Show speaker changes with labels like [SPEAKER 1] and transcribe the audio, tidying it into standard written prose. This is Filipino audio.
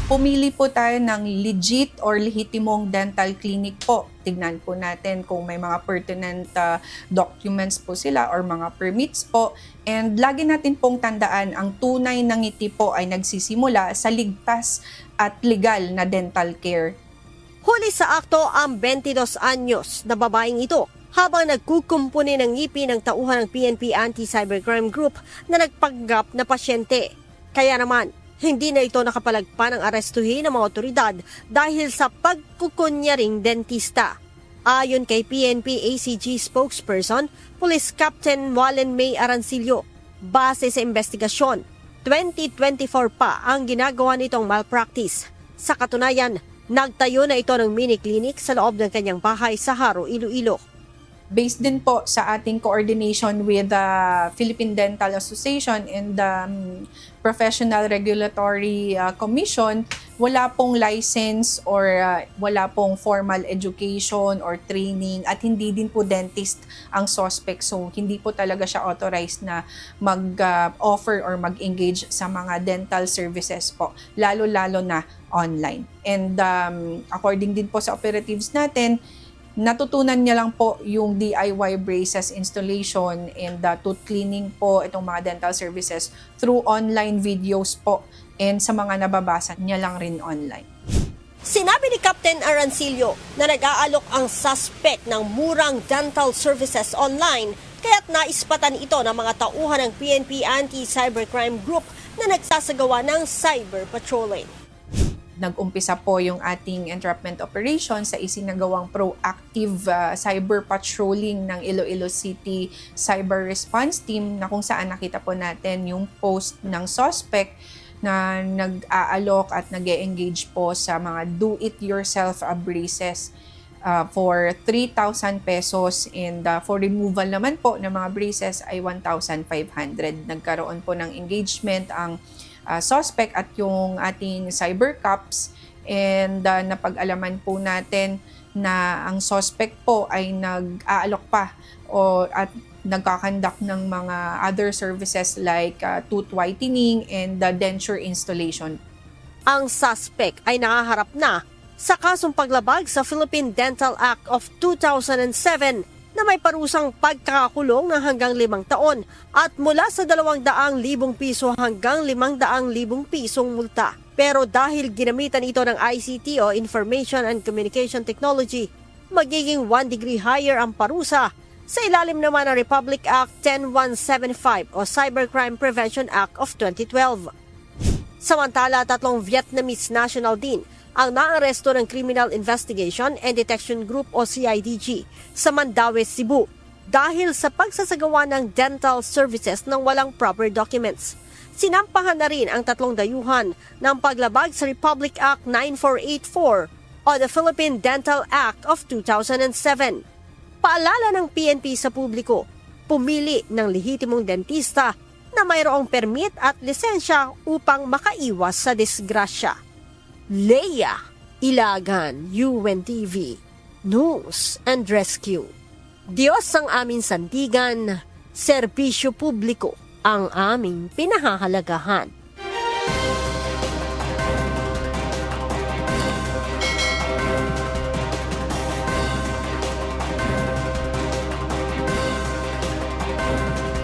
[SPEAKER 1] Pumili po tayo ng legit or lehitimong dental clinic po. Tignan po natin kung may mga pertinent documents po sila or mga permits po. And lagi natin pong tandaan, ang tunay na ngiti po ay nagsisimula sa ligtas at legal na dental care.
[SPEAKER 2] Huli sa akto ang 22 anyos na babaeng ito habang nagkukumpuni ng ngipin ng tauhan ng PNP Anti-Cybercrime Group na nagpanggap na pasyente. Kaya naman, hindi na ito nakapalagpan ng arestuhin ng mga otoridad dahil sa pagkukunyaring dentista. Ayon kay PNP ACG spokesperson, Police Captain Wallen May Arancillo, base sa investigasyon, 2024 pa ang ginagawa nitong malpractice. Sa katunayan, nagtayo na ito ng mini-clinic sa loob ng kanyang bahay sa Haro, Iloilo.
[SPEAKER 1] Based din po sa ating coordination with the Philippine Dental Association and the Professional Regulatory Commission, wala pong license or wala pong formal education or training at hindi din po dentist ang suspect. So, hindi po talaga siya authorized na mag-offer or mag-engage sa mga dental services po, lalo-lalo na online. And according din po sa operatives natin, natutunan niya lang po yung DIY braces installation and tooth cleaning po, itong mga dental services through online videos po and sa mga nababasa niya lang rin online.
[SPEAKER 2] Sinabi ni Captain Arancillo na nag-aalok ang suspect ng murang dental services online kaya't naispatan ito ng mga tauhan ng PNP Anti-Cybercrime Group na nagsasagawa ng cyber patrolling.
[SPEAKER 1] Nag-umpisa po yung ating entrapment operation sa isinagawang proactive cyber patrolling ng Iloilo City Cyber Response Team na kung saan nakita po natin yung post ng suspect na nag-aalok at nag-engage po sa mga do-it-yourself braces for 3,000 pesos and for removal naman po ng mga braces ay 1,500. Nagkaroon po ng engagement ang suspect at yung ating cyber cops and napag-alaman po natin na ang suspect po ay nag-aalok pa at nagkakandak ng mga other services like tooth whitening and denture installation.
[SPEAKER 2] Ang suspect ay nakaharap na sa kasong paglabag sa Philippine Dental Act of 2007 na may parusang pagkakakulong ng hanggang 5 taon at mula sa 200,000 piso hanggang 500,000 pisong multa. Pero dahil ginamitan ito ng ICT o Information and Communication Technology, magiging 1 degree higher ang parusa sa ilalim naman ng Republic Act 10175 o Cybercrime Prevention Act of 2012. Samantala, 3 Vietnamese national din ang naaresto ng Criminal Investigation and Detection Group o CIDG sa Mandaue, Cebu dahil sa pagsasagawa ng dental services ng walang proper documents. Sinampahan na rin ang 3 dayuhan ng paglabag sa Republic Act 9484 o the Philippine Dental Act of 2007. Paalala ng PNP sa publiko, pumili ng lehitimong dentista na mayroong permit at lisensya upang makaiwas sa disgrasya. Leia Ilagan, UNTV, News and Rescue. Diyos ang aming sandigan, serbisyo publiko ang aming pinahahalagahan.